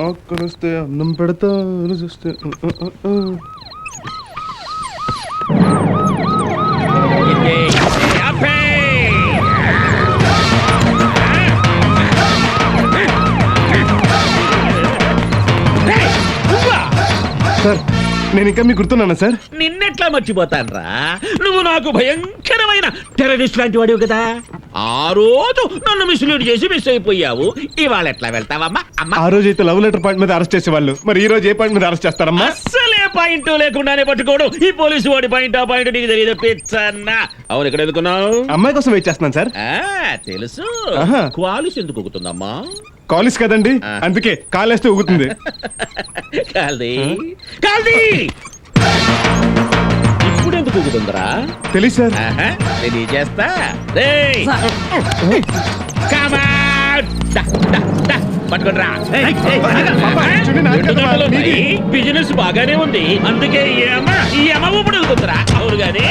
ఆకలిస్తే అన్నం పెడతా చూస్తే సార్ నేను ఇంకా మీకు గుర్తున్నానా సార్? నిన్నెట్లా మర్చిపోతాన్రా? నువ్వు నాకు భయంకరమైన టెర్రరిస్ట్ లాంటి వాడివి కదా. ఆ రోజు నన్ను మిస్లీడ్ చేసి మిస్ అయిపోయావు. ఇవాళ ఎట్లా వెళ్తావమ్మా? అమ్మా, ఆ రోజు అయితే లవ్ లెటర్ పాయింట్ మీద అరెస్ట్ చేసేవాళ్ళు, మరి ఈ రోజు ఏ పాయింట్ మీద అరెస్ట్ చేస్తారమ్మా? అస్సలే పాయింట్ లేకుండానే పట్టుకోవడం ఈ పోలీసు వాడి పాయింట్. ఆ పాయింట్ నీకు తెలియదు పిచ్చన్నా. అవును, ఎక్కడ ఎందుకున్నావు? అమ్మాయి కోసం వెయిట్ చేస్తున్నాను సార్. తెలుసు. ఆహా. క్వాలిస్ ఎందుకు ఊగుతుందమ్మా? కాలేజ్ కదండి, అందుకే కాలేస్తే ఊగుతుంది. కాల్ది కాల్ది ఇప్పుడు ఎందుకు ఊగుతుందిరా? తెలియదు సార్. తెలియజేస్తా. పట్టుకుంటరా. బిజినెస్ బాగానే ఉంది, అందుకే ఈ అమ్మ ఇప్పుడు వెళ్తుందిరా. అవును గాని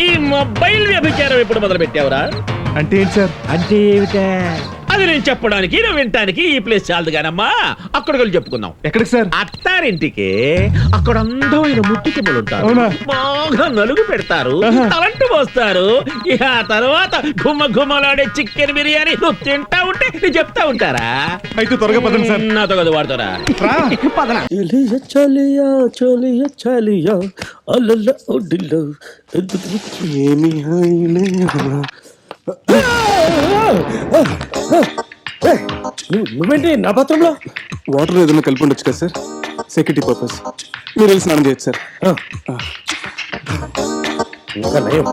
ఈ మొబైల్ వ్యభిచారం ఎప్పుడు మొదలు పెట్టావురా? అంటే ఏంటి సార్? అంటే ఏమిటా? అది నేను చెప్పడానికి నువ్వు వినటానికి ఈ ప్లేస్ చాలదు కానమ్మా. అక్కడికి వెళ్ళి చెప్పుకుందాం. ఎక్కడికి సార్? అత్తారింటికి. అక్కడ అందమైన ముట్టికమ్మలు ఉంటారు, అవునా? బాగా నలుగు పెడతారు, తలంటు పోస్తారు. ఇక తర్వాత గుమ్మ గుమ్మలాడే చికెన్ బిర్యానీ నువ్వు తింటా ఉంటే నేను చెప్తా ఉంటారా? అయితే త్వరగా పదండి సార్. నాతో కదా వాడుతారా? పదనా. నువ్వేంటి నా పాత్రంలో? వాటర్ ఏదైనా కలిపి ఉండొచ్చు కదా సార్, సెక్యూరిటీ పర్పస్. మీరు వెళ్ళి స్నానం చేయొచ్చు సార్. ఇంకా నయం,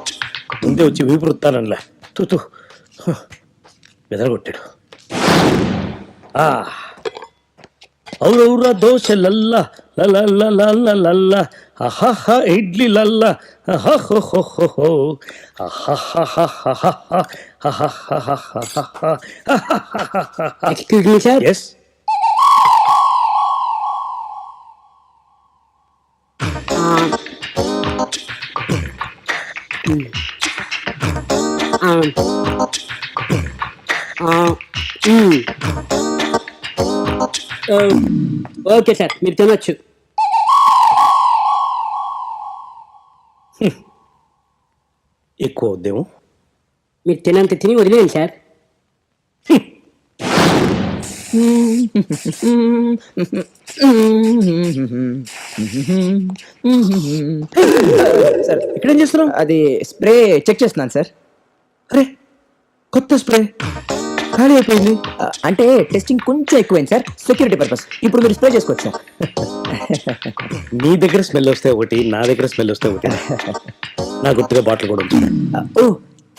ముందే వచ్చి వీపు రుత్తానలా. తూ ఎదరగొట్టాడు. ఔరౌరా దోశ లల్లా లల్ల అహహ ఇడ్లీ లల్ల అహహో excuse me sir. Yes. Okay sir, మీరు తినొచ్చు. ఎక్కువ వద్దేమో. మీరు తినంత తిని వదిలేయండి సార్. సార్ ఇక్కడేం చేస్తున్నాం? అది స్ప్రే చెక్ చేస్తున్నాను సార్. అరే కొత్త స్ప్రే ఖాళీ అయిపోయింది. అంటే టెస్టింగ్ కొంచెం ఎక్కువైంది సార్, సెక్యూరిటీ పర్పస్. ఇప్పుడు మీరు స్ప్రే చేసుకోవచ్చు సార్. నీ దగ్గర స్మెల్ వస్తే ఒకటి, నా దగ్గర స్మెల్ వస్తే ఒకటి. నా గుర్తుగా బాటిల్ కూడా ఉంది. ఓ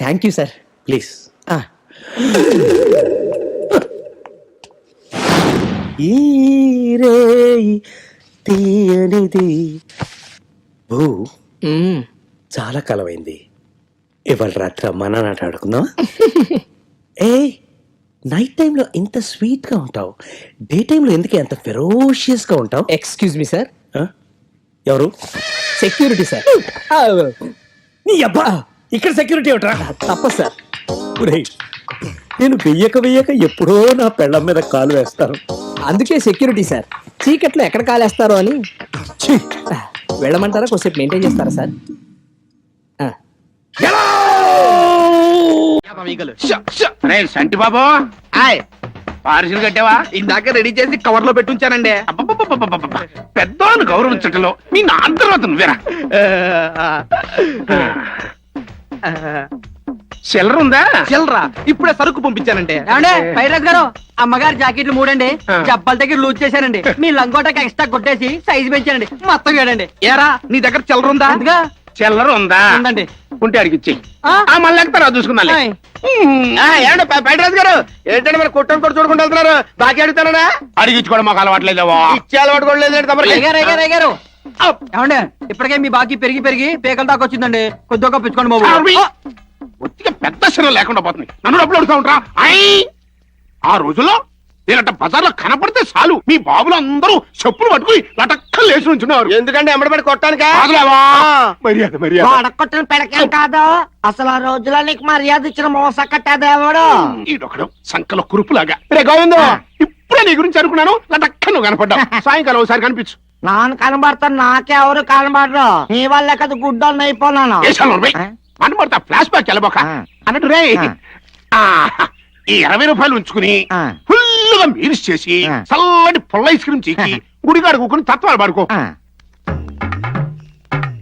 థ్యాంక్ యూ సార్. ప్లీజ్. తీయనిది భూ, చాలా కాలమైంది. ఇవాళ రాత్రి అమ్మా నాన్న ఆడుకుందాం. ఏ నైట్ టైంలో ఇంత స్వీట్ గా ఉంటావు, డే టైంలో ఎందుకే అంత ఫెరోషియస్ గా ఉంటావు? Excuse me sir. ఎవరు? Security sir. నీ అబ్బా, ఇక్కడ సెక్యూరిటీ ఏమిట్రా? తప్ప సార్. నేను వెయ్యక ఎప్పుడో నా పెళ్ళం మీద కాలు వేస్తాను. అందుకే సెక్యూరిటీ సార్. చీకట్లో ఎక్కడ కాలేస్తారో అని. వెళ్ళమంటారా? కొంచెంసేపు మెయింటైన్ చేస్తారా సార్? సంటి బాబు, పార్సిల్ కట్టావా? ఇందాక రెడీ చేసి కవర్ లో పెట్టుంచానండి. పెద్దవాళ్ళు గౌరవించటంలో మీ నాన్న తర్వాత నువ్వేరా. చిల్లర ఉందా? చిల్లరా ఇప్పుడే సరుకు పంపించానండి. పైరస్ గారు, అమ్మగారు జాకెట్లు మూడండి, జబ్బల దగ్గర లూజ్ చేశానండి. మీ లంగోటకి ఎక్స్ట్రా కొట్టేసి సైజు పెంచానండి. మొత్తం ఏడండి. ఏరా నీ దగ్గర చిల్లర ఉందా? చిల్లర ఉందా? ఉందండి. ఉంటే అడిగిచ్చి మళ్ళీ ఎక్తారా చూసుకుందాం. ఏమంటే పైరస్ గారు, ఏంటంటే మరి కొట్టని కూడా చూడకుండా వెళ్తున్నారు? బాకీ అడుగుతారా? అడిగించుకోవడం మాకు అలవాట్లేదేవో. ఇచ్చే అలవాటు కూడా లేదు. ఏమండి, ఇప్పటికే మీ బాకీ పెరిగి పెరిగి పేకల దాకా వచ్చిందండి. కొద్దిగా పెంచుకోండి బాబు. ఒత్తిగా పెద్ద శరం లేకుండా పోతుంది. నన్ను డబ్బులు అడుగుతా ఉంటారా? ఆ రోజుల్లో నేనంట బజార్లో కనపడితే చాలు మీ బాబులు అందరూ చెప్పులు పట్టుకుని లటక్కలు లేచి ఉంచున్నారు. ఎందుకంటే ఎమ్మడబడి కొట్టానికి మర్యాద మర్యాద కొట్టిన పెడకేం కాదు. అసలు ఆ రోజులో నీకు మర్యాద ఇచ్చిన మోస కట్టేదేవాడు. ఈడొకడు సంకల కురుపులాగా. రే గోవిందు, ఇప్పుడే నీ గురించి అనుకున్నాను లటక్క నువ్వు కనపడ్డావు సాయంకాలం ఒకసారి కనిపించు నాన్న కనబడతాను నాకెవరు కనబడరు నీ వల్ల కదా గుడ్డోళ్ళు అయిపోయినాను కనబడతా ఫ్లాష్ బ్యాక్ వెళ్ళబోక అన్నట్టు రే ఈ 20 రూపాయలు ఉంచుకుని ఫుల్గా మీల్స్ చేసి చల్లటి పుల్ల ఐస్ క్రీమ్ చీకి గుడిగాడు కూకుని తత్వాలు పడుకో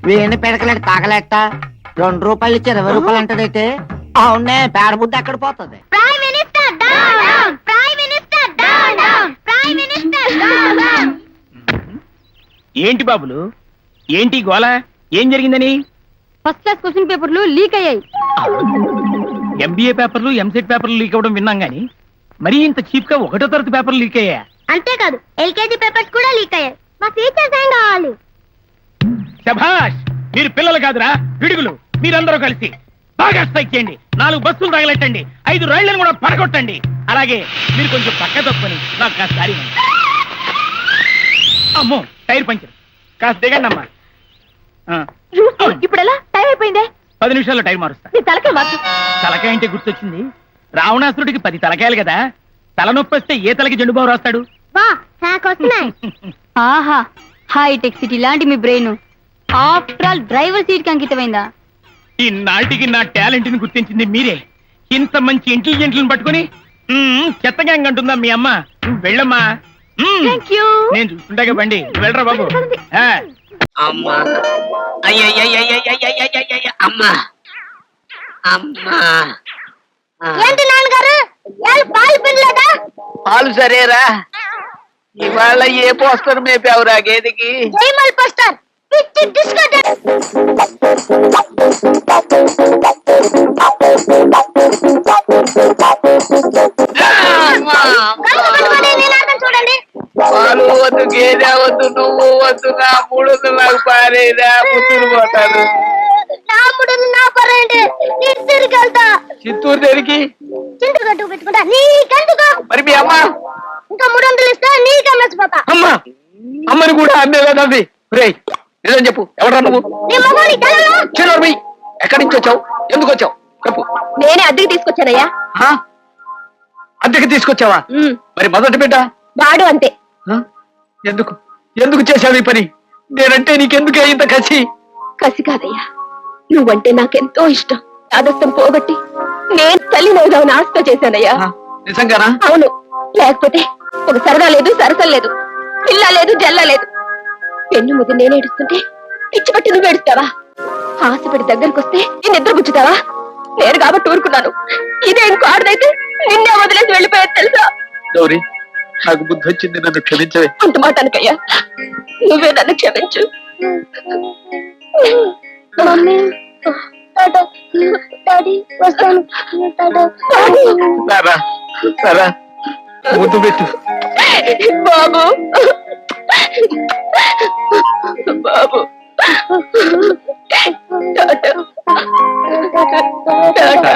వేణి పెడకలేడు తాగలేట 2 రూపాయలు ఇచ్చి 20 రూపాయలు అంటదైతే అవునే పేడ బుద్ధి ఎక్కడ పోతుంది prime minister down prime minister down prime minister down ఏంటి బాబులు ఏంటి గోల ఏం జరిగిందని ఫస్ట్ క్లాస్ క్వశ్చన్ పేపర్లు లీక్ అయ్యాయి ఎంబీఏ పేపర్లు ఎంసెట్ పేపర్లు లీక్ అవ్వడం విన్నాం గానీ మరి ఇంత చీప్ గా 1వ తరగతి పేపర్లు లీక్ అయ్యా అంతేకాదు ఎల్కేజీ పేపర్స్ కూడా లీక్ అయ్యాయి మా టీచర్స్ ఏం కావాలి శభాష్ మీరు పిల్లలు కాదురా పిడుగులు మీరందరూ కలిసి బాగా స్ట్రైక్ చేయండి 4 బస్సులు తగలెట్టండి 5 రైళ్లను కూడా పడగొట్టండి అలాగే మీరు కొంచెం పక్క తప్పుకొని నాకు కాస్త దారి ఇవ్వండి. అమ్మో టైర్ పంచర్ కాస్త దిగండి అమ్మా ఇప్పుడు ఎలా టైం అయిపోయిందే 10 నిమిషాల్లో టైర్ మారుస్తా నీ తలకే మార్చు తలకాయ అంటే గుర్తొచ్చింది రావణాసురుడికి 10 తలకాయలు కదా తలనొప్పి వస్తే ఏ తలకి జెండుబాబు రాస్తాడు వా నాకు వస్తున్నాయి ఆహా హైటెక్ సిటీ లాంటి మీ brain after all driver seat కి అంకితమైందా ఈ నాటికి నా టాలెంట్ ని గుర్తించింది మీరే ఇంత మంచి ఇంటెలిజెంట్లను పట్టుకుని చెత్త గ్యాంగ్ అంటుందా మీ అమ్మ నువ్వు వెళ్ళమ్మా థ్యాంక్ యూ నేను చూస్తుంటాగా బండి నువ్వు వెళ్ళరా బాబు ఆ. అమ్మా అమ్మా అమ్మా ఏంటి నాన్నగారు పాలు పిల్లదా పాలు సరేరా ఇవాళ ఏ పోస్టర్ మేపావురా గేదెకి జైమల్ పోస్టర్ పిచ్చి డిస్కో చూడండి పాలు వద్దు గేదె వద్దు నువ్వు వద్దు నా మూడు నాకు పారేరా పుత్తూరు పోతాను నా ముడులు నా పరండి చిత్తూరుకి వెళ్తా చిత్తూరు దేనికి చింతలు కట్టుకు పెట్టుకుంటా నీకెందుకు మరి మీ అమ్మ ఇంకా 300 ఇస్తే నీకే మెచ్చిపోతా అమ్మ అమ్మని కూడా అమ్మేదండి రే నిజం చెప్పు ఎవరా నువ్వు నీ మగోని తెలను చిన్నోర్మి ఎక్కడి నుంచి వచ్చావు ఎందుకు వచ్చావు చెప్పు నేనే అద్దెకి తీసుకొచ్చానయ్యా ఆ? అద్దెకి తీసుకొచ్చావా మరి మొదటి బిడ్డ వాడు అంతే ఆ? ఎందుకు ఎందుకు చేశావు ఈ పని నేనంటే నీకెందుకే ఇంత కసి కసి కాదయ్యా నువ్వంటే నాకెంతో ఇష్టం ఆదస్తం పోగొట్టి నేను తల్లినవుగా ఆస్త చేశానయ్యా ఆ? నిజంగానా అవును లేకపోతే ఒక సరదా లేదు సరసలు లేదు పిల్ల లేదు జల్ల లేదు పెన్ను ముద్దు నేను ఏడుస్తుంటే పిచ్చిపట్టి నువ్వు ఏడుస్తావా ఆశపడి దగ్గరికి వస్తే నేను నిద్ర గుచ్చుతావా నేను కాబట్టి ఊరుకున్నాను ఇదే ఇంకో ఆడదైతే నిన్నే వదిలేసి వెళ్ళిపోయేది తెలుసా గౌరీ నాకు బుద్ధి వచ్చింది నన్ను క్షమించవే అంత మాట అనకయ్యా నువ్వే నన్ను క్షమించు మమ్మీ డాడీ వస్తాను రారా రారా ముద్దు పెట్టు బాబు బాబు టాటా టాటా